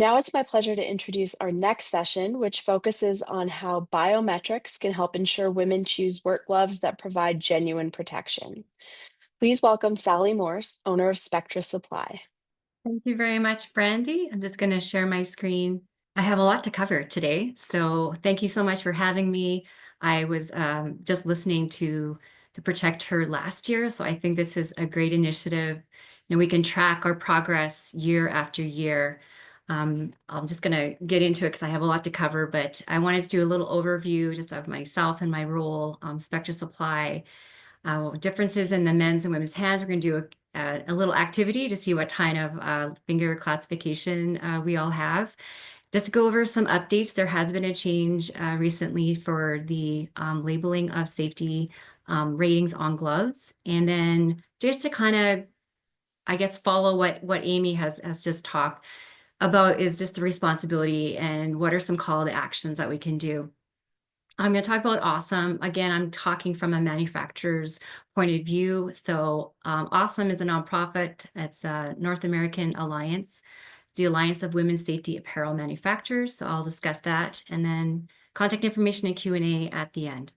Now it's my pleasure to introduce our next session, which focuses on how biometrics can help ensure women choose work gloves that provide genuine protection. Please welcome Sally Morse, owner of Spectra Supply. Thank you very much, Brandy. I'm just going to share my screen. I have a lot to cover today, so thank you so much for having me. I was just listening to the Protect Her last year, so I think this is a great initiative. We can track our progress year after year. I'm just going to get into it because I have a lot to cover, but I wanted to do a little overview just of myself and my role, Spectra Supply, differences in the men's and women's hands. We're going to do a little activity to see what kind of finger classification we all have. Just to go over some updates, there has been a change recently for the labeling of safety ratings on gloves. And then just to kind of, I guess, follow what Amy has just talked about is just the responsibility and what are some call to actions that we can do. I'm going to talk about Awesome. Again, I'm talking from a manufacturer's point of view. So Awesome is a nonprofit. It's a North American alliance. It's the Alliance of Women's Safety Apparel Manufacturers. So I'll discuss that, and then contact information and Q&A at the end.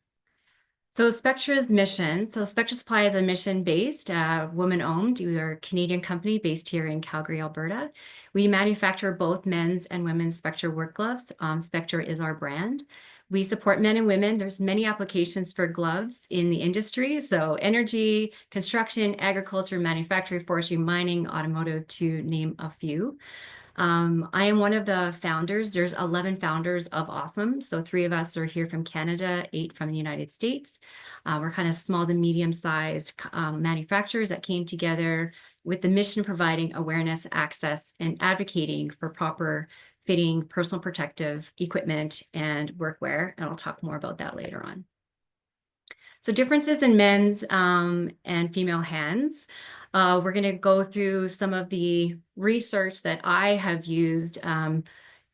So Spectra's mission. So Spectra Supply is a mission-based, woman-owned. We are a Canadian company based here in Calgary, Alberta. We manufacture both men's and women's Spectra work gloves. Spectra is our brand. We support men and women. There's many applications for gloves in the industry. So energy, construction, agriculture, manufacturing, forestry, mining, automotive, to name a few. I am one of the founders. There's 11 founders of Awesome. So 3 of us are here from Canada, 8 from the United States. We're kind of small to medium-sized manufacturers that came together with the mission of providing awareness, access, and advocating for proper fitting personal protective equipment and workwear. And I'll talk more about that later on. So differences in men's and female hands. We're going to go through some of the research that I have used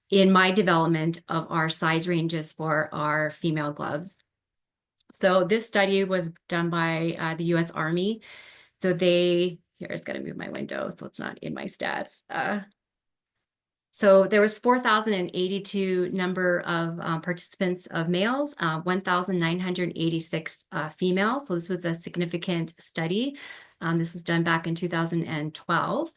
in my development of our size ranges for our female gloves. So this study was done by the US Army. So here, I just got to move my window so it's not in my stats. So there was 4,082 number of participants of males, 1,986 females. So this was a significant study. This was done back in 2012.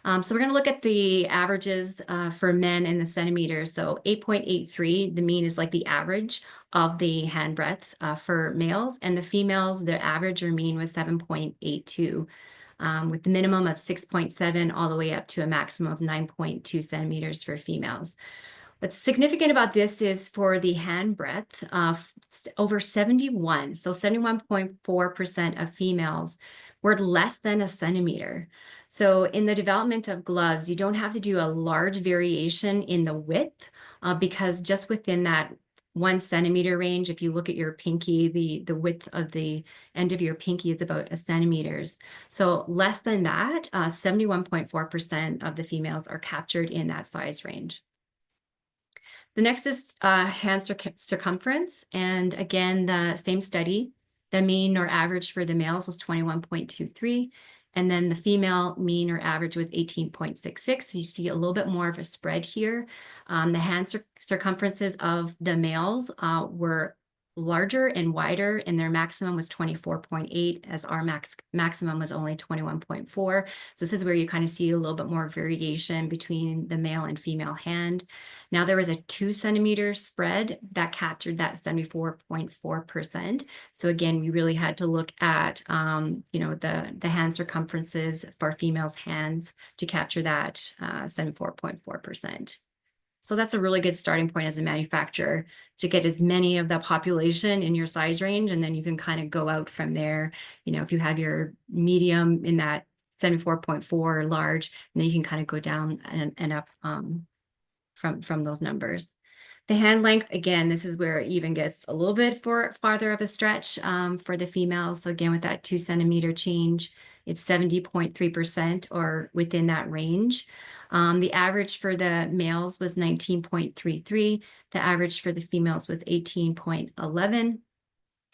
So we're going to look at the averages for men in the centimeters. So 8.83, the mean is like the average of the hand breadth for males, and the females, the average or mean was 7.82. With the minimum of 6.7 all the way up to a maximum of 9.2 centimeters for females. What's significant about this is for the hand breadth, over 71, so 71.4% of females were less than a centimeter. So in the development of gloves, you don't have to do a large variation in the width because just within that 1 centimeter range, if you look at your pinky, the width of the end of your pinky is about 1 centimeter. So less than that, 71.4% of the females are captured in that size range. The next is hand circumference. And again, the same study, the mean or average for the males was 21.23. And then the female mean or average was 18.66. So you see a little bit more of a spread here. The hand circumferences of the males were larger and wider, and their maximum was 24.8, as our maximum was only 21.4. So this is where you kind of see a little bit more variation between the male and female hand. Now there was a 2 centimeter spread that captured that 74.4%. So again, we really had to look at the hand circumferences for females' hands to capture that 74.4%. So that's a really good starting point as a manufacturer to get as many of the population in your size range, and then you can kind of go out from there. If you have your medium in that 74.4 large, and then you can kind of go down and up from those numbers. The hand length, again, this is where it even gets a little bit farther of a stretch for the females. So again, with that 2 centimeter change, it's 70.3% or within that range. The average for the males was 19.33. The average for the females was 18.11.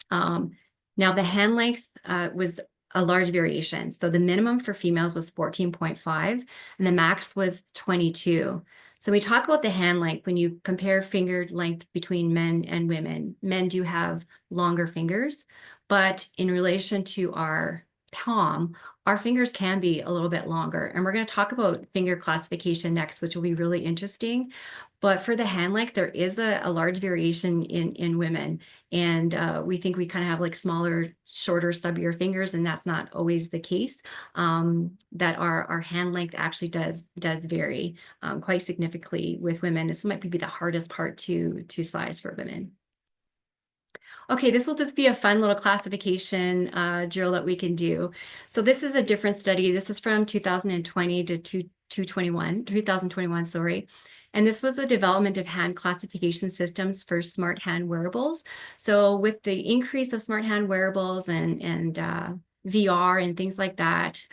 Now the hand length was a large variation. So the minimum for females was 14.5 and the max was 22. So we talk about the hand length. When you compare finger length between men and women, men do have longer fingers, but in relation to our palm, our fingers can be a little bit longer. And we're going to talk about finger classification next, which will be really interesting. But for the hand length, there is a large variation in women. And we think we kind of have like smaller, shorter, stubbier fingers, and that's not always the case. That our hand length actually does vary quite significantly with women. This might be the hardest part to size for women. Okay, this will just be a fun little classification drill that we can do. So this is a different study. This is from 2020 to 2021, sorry. And this was the development of hand classification systems for smart hand wearables. So with the increase of smart hand wearables and VR and things like that,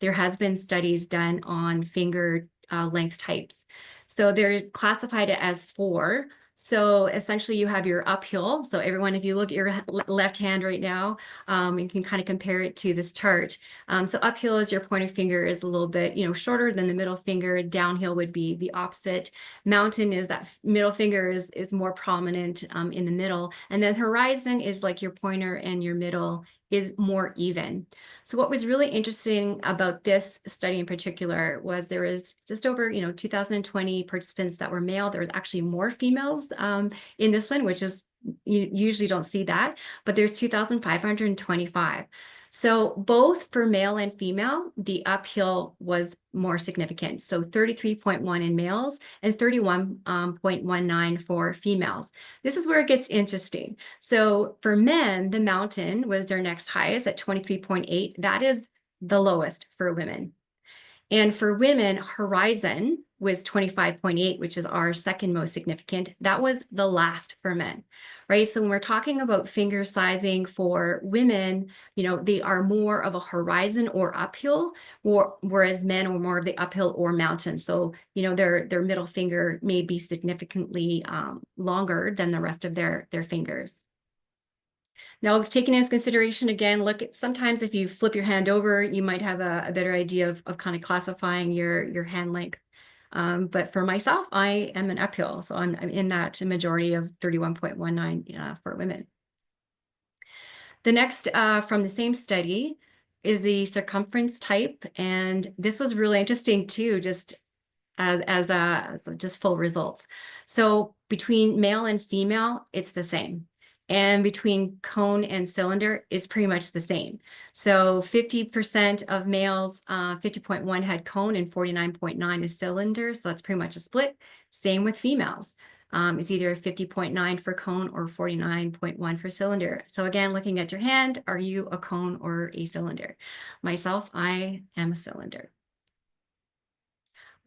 there has been studies done on finger length types. So they're classified as 4. So essentially you have your uphill. So everyone, if you look at your left hand right now, you can kind of compare it to this chart. So uphill is your pointer finger is a little bit, shorter than the middle finger. Downhill would be the opposite. Mountain is that middle finger is more prominent in the middle. And then horizon is like your pointer and your middle is more even. So what was really interesting about this study in particular was there was just over 2020 participants that were male. There was actually more females in this one, which is you usually don't see that, but there's 2,525. So both for male and female, the uphill was more significant. So 33.1 in males and 31.19 for females. This is where it gets interesting. So for men, the mountain was their next highest at 23.8. That is the lowest for women. And for women, horizon was 25.8, which is our second most significant. That was the last for men, right? So when we're talking about finger sizing for women, they are more of a horizon or uphill, whereas men are more of the uphill or mountain. So, their middle finger may be significantly longer than the rest of their fingers. Now, taking into consideration, again, look at sometimes if you flip your hand over, you might have a better idea of kind of classifying your hand length. But for myself, I am an uphill. So I'm in that majority of 31.19 for women. The next from the same study is the circumference type. And this was really interesting too, just as just full results. So between male and female, it's the same. And between cone and cylinder, it's pretty much the same. So 50% of males, 50.1 had cone and 49.9 is cylinder. So that's pretty much a split. Same with females. It's either 50.9 for cone or 49.1 for cylinder. So again, looking at your hand, are you a cone or a cylinder? Myself, I am a cylinder.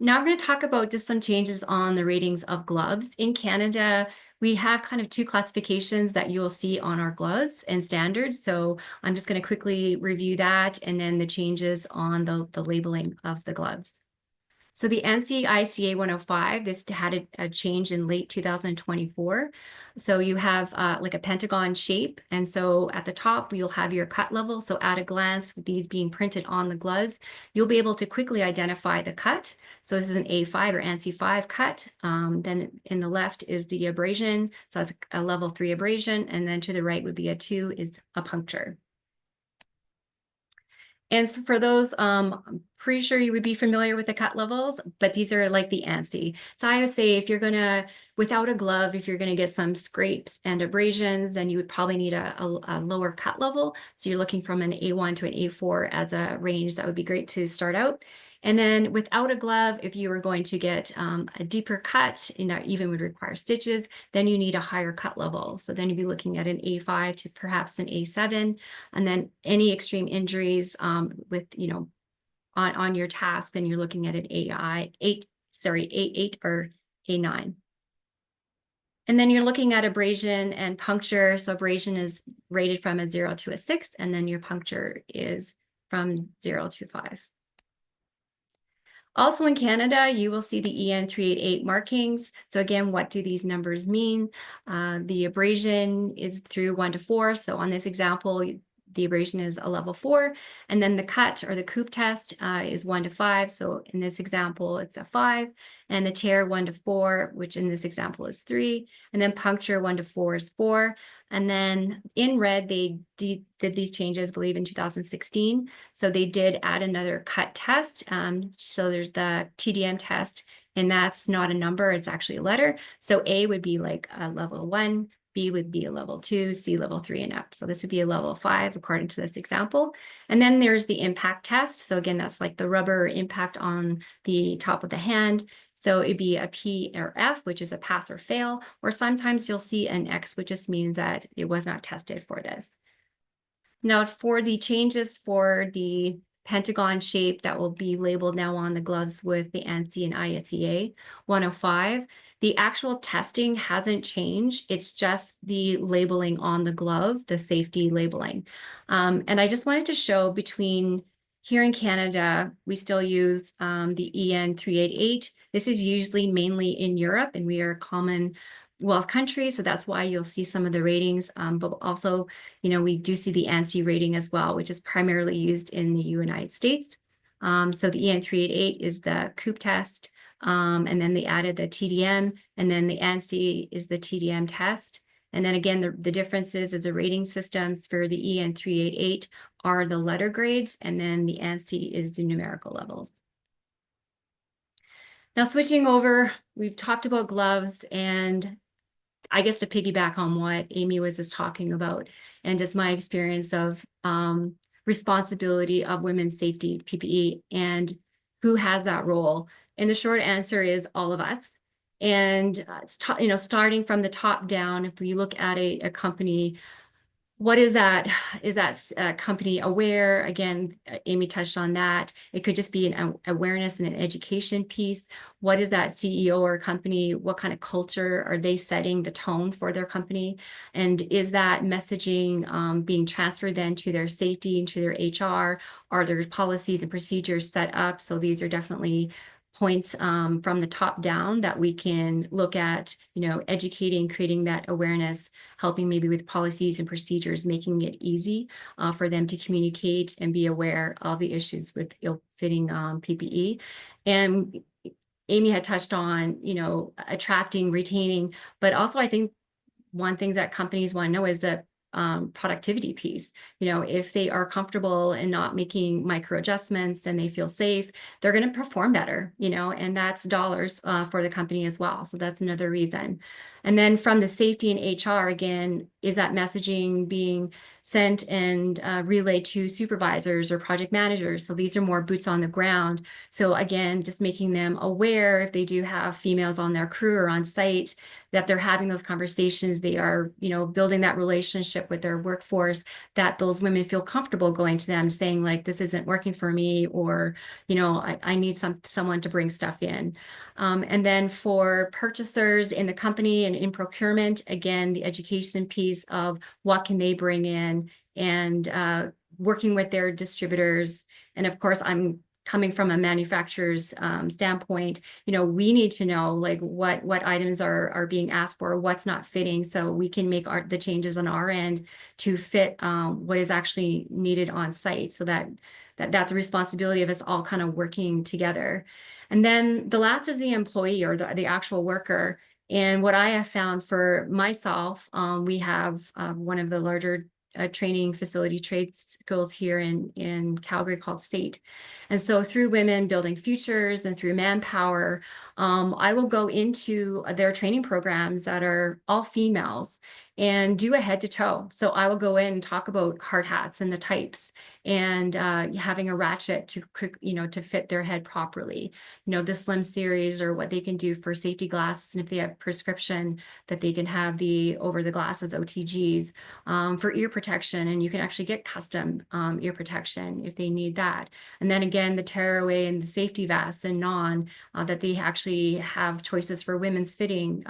Now I'm going to talk about just some changes on the ratings of gloves. In Canada, we have kind of 2 classifications that you'll see on our gloves and standards. So I'm just going to quickly review that and then the changes on the labeling of the gloves. So the ANSI ICA 105, this had a change in late 2024. So you have like a pentagon shape. And so at the top, you'll have your cut level. So at a glance, with these being printed on the gloves, you'll be able to quickly identify the cut. So this is an A5 or ANSI 5 cut. Then in the left is the abrasion. So that's a level 3 abrasion. And then to the right would be a 2 is a puncture. And so for those, I'm pretty sure you would be familiar with the cut levels, but these are like the ANSI. So I would say if you're gonna, without a glove, if you're gonna get some scrapes and abrasions, then you would probably need a lower cut level. So you're looking from an A1 to an A4 as a range. That would be great to start out. And then without a glove, if you were going to get a deeper cut, even would require stitches, then you need a higher cut level. So then you'd be looking at an A5 to perhaps an A7. And then any extreme injuries with, on your task, then you're looking at an A8 or A9. And then you're looking at abrasion and puncture. So abrasion is rated from a 0 to a 6, and then your puncture is from 0 to 5. Also in Canada, you will see the EN 388 markings. So again, what do these numbers mean? The abrasion is through 1 to 4. So on this example, the abrasion is a level 4. And then the cut or the coupe test is 1 to 5. So in this example, it's a 5. And the tear 1 to 4, which in this example is 3. And then puncture 1 to 4 is 4. And then in red, they did these changes, I believe, in 2016. So they did add another cut test. So there's the TDM test, and that's not a number, it's actually a letter. So A would be like a level 1, B would be a level 2, C level 3 and up. So this would be a level 5 according to this example. And then there's the impact test. So again, that's like the rubber impact on the top of the hand. So it'd be a P or F, which is a pass or fail, or sometimes you'll see an X, which just means that it was not tested for this. Now for the changes for the pentagon shape that will be labeled now on the gloves with the ANSI and ISEA 105, the actual testing hasn't changed. It's just the labeling on the glove, the safety labeling. And I just wanted to show between here in Canada, we still use the EN 388. This is usually mainly in Europe, and we are a Commonwealth country, so that's why you'll see some of the ratings. But also, we do see the ANSI rating as well, which is primarily used in the United States. So the EN 388 is the coupe test, and then they added the TDM, and then the ANSI is the TDM test. And then again, the differences of the rating systems for the EN 388 are the letter grades, and then the ANSI is the numerical levels. Now switching over, we've talked about gloves, and I guess to piggyback on what Amy was just talking about, and just my experience of responsibility of women's safety PPE and who has that role. And the short answer is all of us. And starting from the top down, if we look at a company, what is that? Is that company aware? Again, Amy touched on that. It could just be an awareness and an education piece. What is that CEO or company? What kind of culture are they setting the tone for their company? And is that messaging being transferred then to their safety and to their HR? Are there policies and procedures set up? So these are definitely points from the top down that we can look at, educating, creating that awareness, helping maybe with policies and procedures, making it easy for them to communicate and be aware of the issues with ill-fitting PPE. And Amy had touched on, attracting, retaining, but also I think one thing that companies want to know is the productivity piece. If they are comfortable and not making micro adjustments and they feel safe, they're going to perform better, and that's dollars for the company as well. So that's another reason. And then from the safety and HR, again, is that messaging being sent and relayed to supervisors or project managers? So these are more boots on the ground. So again, just making them aware if they do have females on their crew or on site, that they're having those conversations, they are, building that relationship with their workforce, that those women feel comfortable going to them saying like, this isn't working for me, or, I need someone to bring stuff in. And then for purchasers in the company and in procurement, again, the education piece of what can they bring in, and working with their distributors. And of course, I'm coming from a manufacturer's standpoint, we need to know like what items are being asked for, what's not fitting, so we can make the changes on our end to fit what is actually needed on site, so that's the responsibility of us all kind of working together. And then the last is the employee or the actual worker. And what I have found for myself, we have one of the larger training facility trade schools here in Calgary called SATE. And so through Women Building Futures and through Manpower, I will go into their training programs that are all females and do a head to toe. So I will go in and talk about hard hats and the types, and having a ratchet to fit their head properly, the Slim Series, or what they can do for safety glasses, and if they have prescription, that they can have the over the glasses OTGs for ear protection, and you can actually get custom ear protection if they need that. And then again, the tearaway and the safety vests and that they actually have choices for women's fitting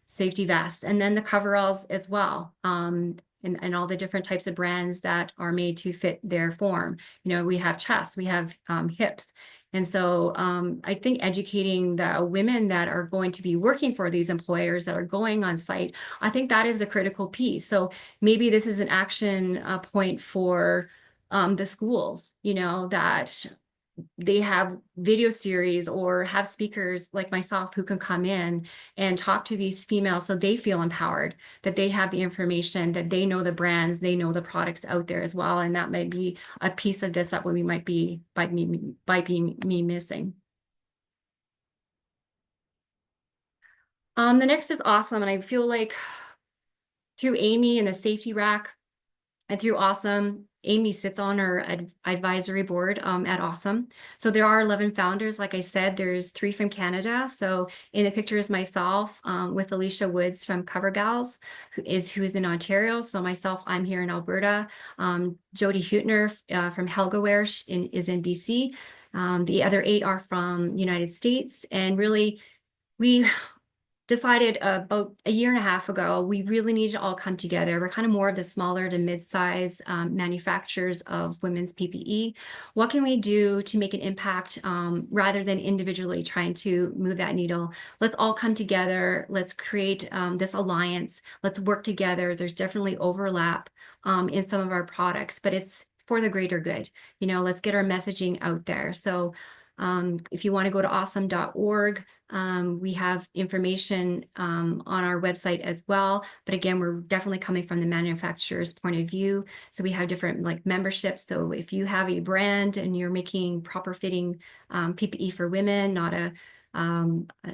safety vests, and then the coveralls as well, and all the different types of brands that are made to fit their form. We have chests, we have hips, And so I think educating the women that are going to be working for these employers that are going on site, I think that is a critical piece. So maybe this is an action point for the schools, that they have video series or have speakers like myself who can come in and talk to these females so they feel empowered, that they have the information, that they know the brands, they know the products out there as well. And that might be a piece of this that we might be me missing. The next is awesome. And I feel like through Amy and the safety rack, and through Awesome, Amy sits on our advisory board at Awesome. So there are 11 founders. Like I said, there's 3 from Canada. So in the picture is myself with Alicia Woods from CoverGals, who is in Ontario. So myself, I'm here in Alberta. Jody Hutner from Helgaware is in BC. The other 8 are from United States. And really, we decided about a year and a half ago, we really need to all come together. We're kind of more of the smaller to mid-size manufacturers of women's PPE. What can we do to make an impact rather than individually trying to move that needle? Let's all come together. Let's create this alliance. Let's work together. There's definitely overlap in some of our products, but it's for the greater good. Let's get our messaging out there. So if you want to go to awesome.org, we have information on our website as well. But again, we're definitely coming from the manufacturer's point of view. So we have different memberships. So if you have a brand and you're making proper fitting PPE for women, not a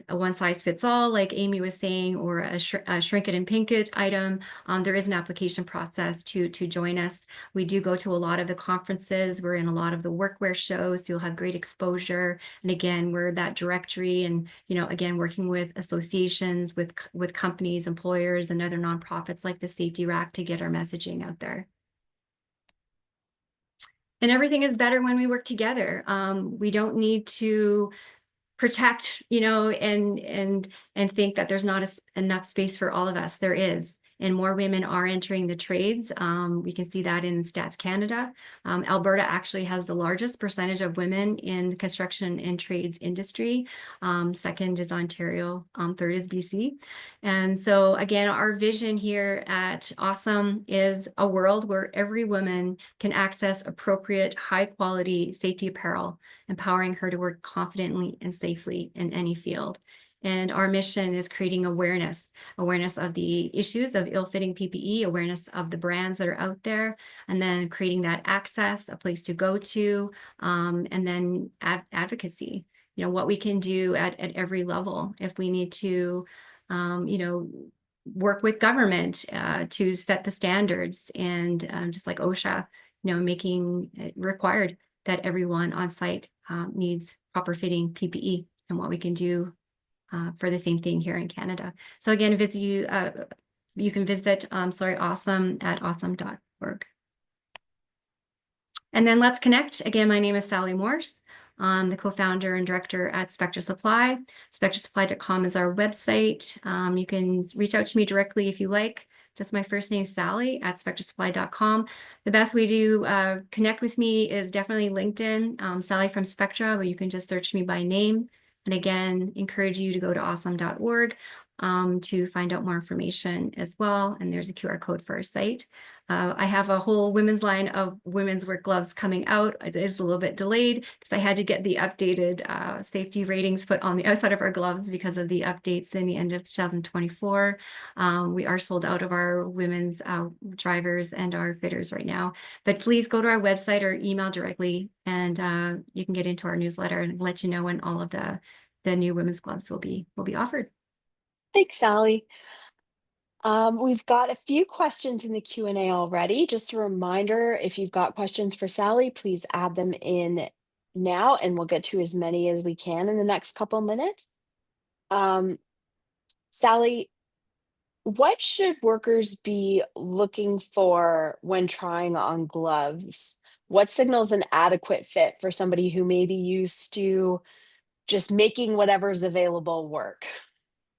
one size fits all, like Amy was saying, or a shrink it and pink it item, there is an application process to join us. We do go to a lot of the conferences. We're in a lot of the workwear shows. So you'll have great exposure. And again, we're that directory and, again, working with associations, with companies, employers, and other nonprofits like the Safety Rack to get our messaging out there. And everything is better when we work together. We don't need to protect, and think that there's not enough space for all of us. There is, and more women are entering the trades. We can see that in Stats Canada. Alberta actually has the largest percentage of women in the construction and trades industry. Second is Ontario. Third is BC. And so again, our vision here at Awesome is a world where every woman can access appropriate, high quality safety apparel, empowering her to work confidently and safely in any field. And our mission is creating awareness of the issues of ill-fitting PPE, awareness of the brands that are out there, and then creating that access, a place to go to, and then advocacy, what we can do at every level. If we need to, work with government to set the standards, and just like OSHA, making it required that everyone on site needs proper fitting PPE, and what we can do for the same thing here in Canada. So again, you can visit Awesome at awesome.org. And then let's connect. Again, my name is Sally Morse. I'm the co-founder and director at Spectra Supply. SpectraSupply.com is our website. You can reach out to me directly if you like. Just my first name, Sally, at SpectraSupply.com. The best way to connect with me is definitely LinkedIn, Sally from Spectra, where you can just search me by name. And again, encourage you to go to awesome.org to find out more information as well. And there's a QR code for our site. I have a whole women's line of women's work gloves coming out. It is a little bit delayed because I had to get the updated safety ratings put on the outside of our gloves because of the updates in the end of 2024. We are sold out of our women's drivers and our fitters right now. But please go to our website or email directly, and you can get into our newsletter and let you know when all of the new women's gloves will be offered. Thanks, Sally. We've got a few questions in the Q&A already. Just a reminder, if you've got questions for Sally, please add them in now, and we'll get to as many as we can in the next couple minutes. Sally, what should workers be looking for when trying on gloves? What signals an adequate fit for somebody who may be used to just making whatever's available work?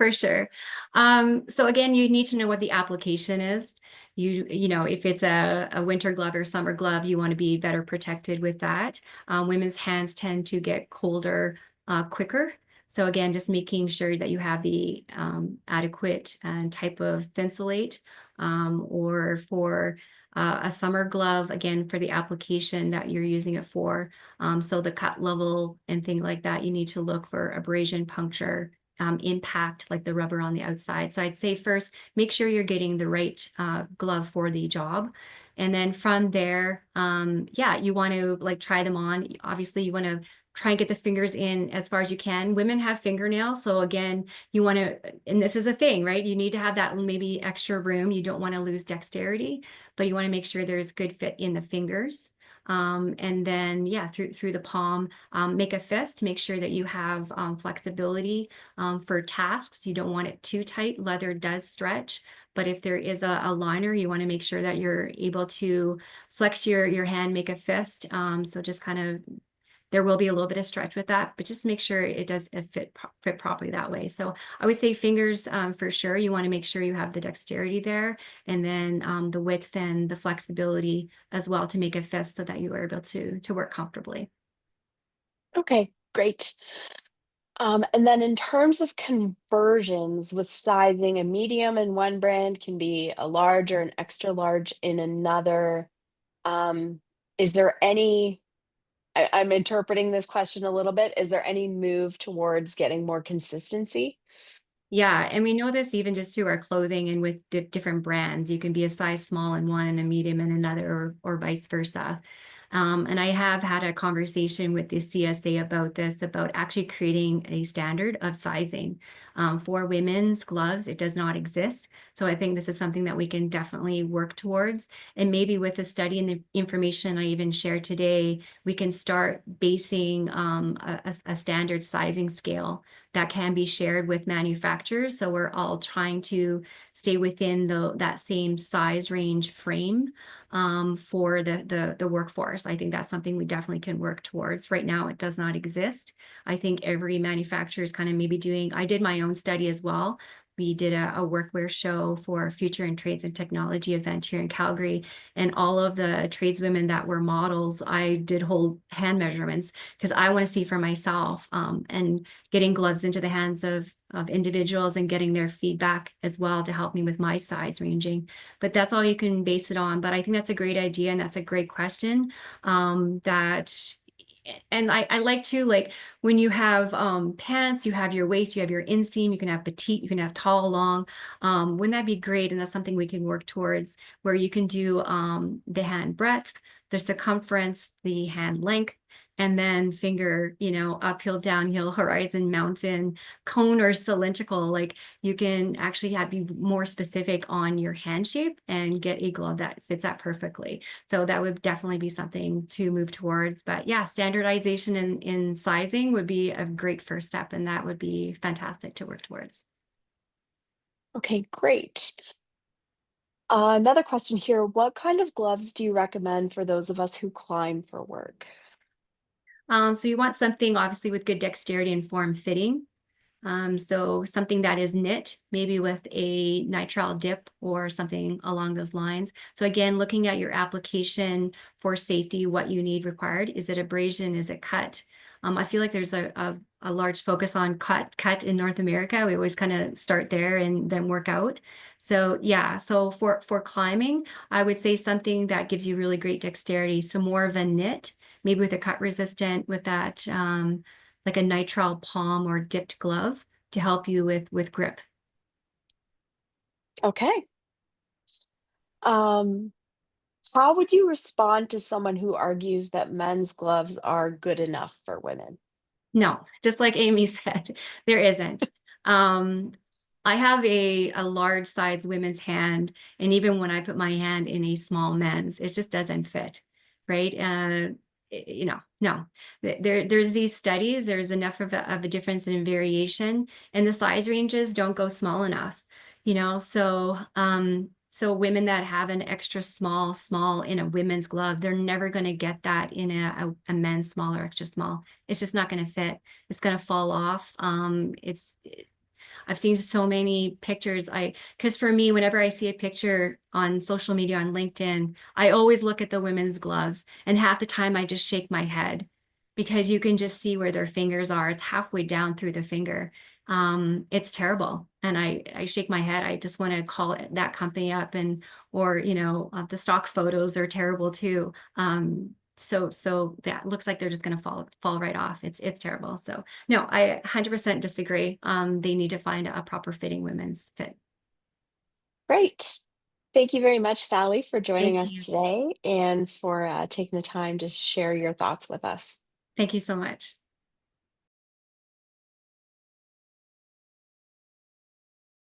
For sure. So again, you need to know what the application is. You know, if it's a winter glove or summer glove, you want to be better protected with that. Women's hands tend to get colder quicker. So again, just making sure that you have the adequate type of Thinsulate, or for a summer glove, again, for the application that you're using it for. So the cut level and things like that, you need to look for abrasion, puncture, impact, like the rubber on the outside. So I'd say first, make sure you're getting the right glove for the job. And then from there, yeah, you want to like try them on. Obviously, you want to try and get the fingers in as far as you can. Women have fingernails. So again, you want to, and this is a thing, right? You need to have that maybe extra room. You don't want to lose dexterity, but you want to make sure there's good fit in the fingers. And then, yeah, through the palm, make a fist, make sure that you have flexibility for tasks. You don't want it too tight. Leather does stretch, but if there is a liner, you want to make sure that you're able to flex your hand, make a fist. So just kind of, there will be a little bit of stretch with that, but just make sure it does fit properly that way. So I would say fingers for sure. You want to make sure you have the dexterity there, and then the width and the flexibility as well to make a fist so that you are able to work comfortably. Okay, great. And then in terms of conversions with sizing, a medium in one brand can be a large or an extra large in another. Um, is there any, I'm interpreting this question a little bit. Is there any move towards getting more consistency? Yeah, and we know this even just through our clothing and with different brands. You can be a size small in one and a medium in another, or vice versa. And I have had a conversation with the CSA about this, about actually creating a standard of sizing for women's gloves. It does not exist. So I think this is something that we can definitely work towards. And maybe with the study and the information I even shared today, we can start basing a standard sizing scale that can be shared with manufacturers. So we're all trying to stay within that same size range frame for the workforce. I think that's something we definitely can work towards. Right now, it does not exist. I think every manufacturer is kind of maybe doing, I did my own study as well. We did a workwear show for Future in Trades and Technology event here in Calgary. And all of the tradeswomen that were models, I did hold hand measurements because I want to see for myself, and getting gloves into the hands of individuals and getting their feedback as well to help me with my size ranging. But that's all you can base it on. But I think that's a great idea and that's a great question. And I like to, like, when you have pants, you have your waist, you have your inseam, you can have petite, you can have tall, long. Wouldn't that be great? And that's something we can work towards, where you can do the hand breadth, the circumference, the hand length, and then finger, uphill, downhill, horizon, mountain, cone, or cylindrical. Like, you can actually be more specific on your hand shape and get a glove that fits that perfectly. So that would definitely be something to move towards. But yeah, standardization in sizing would be a great first step, and that would be fantastic to work towards. Okay, great. Another question here. What kind of gloves do you recommend for those of us who climb for work? So you want something obviously with good dexterity and form fitting. So something that is knit, maybe with a nitrile dip or something along those lines. So again, looking at your application for safety, what you need required. Is it abrasion? Is it cut? I feel like there's a large focus on cut in North America. We always kind of start there and then work out. So yeah, so for climbing, I would say something that gives you really great dexterity. So more of a knit, maybe with a cut resistant, with that like a nitrile palm or dipped glove to help you with grip. Okay. Um, how would you respond to someone who argues that men's gloves are good enough for women? No, just like Amy said, there isn't. Um, I have a large size women's hand, and even when I put my hand in a small men's, it just doesn't fit, right? No. There's these studies, there's enough of a difference in variation, and the size ranges don't go small enough, so women that have an extra small in a women's glove, they're never going to get that in a men's small or extra small. It's just not going to fit. It's going to fall off. I've seen so many pictures. Because for me, whenever I see a picture on social media, on LinkedIn, I always look at the women's gloves, and half the time I just shake my head because you can just see where their fingers are. It's halfway down through the finger. It's terrible. And I shake my head. I just want to call that company up, and, or, the stock photos are terrible too. So that looks like they're just going to fall right off. It's terrible. So no, I 100% disagree. They need to find a proper fitting women's fit. Great. Thank you very much, Sally, for Thank joining us you. today and for taking the time to share your thoughts with us. Thank you so much.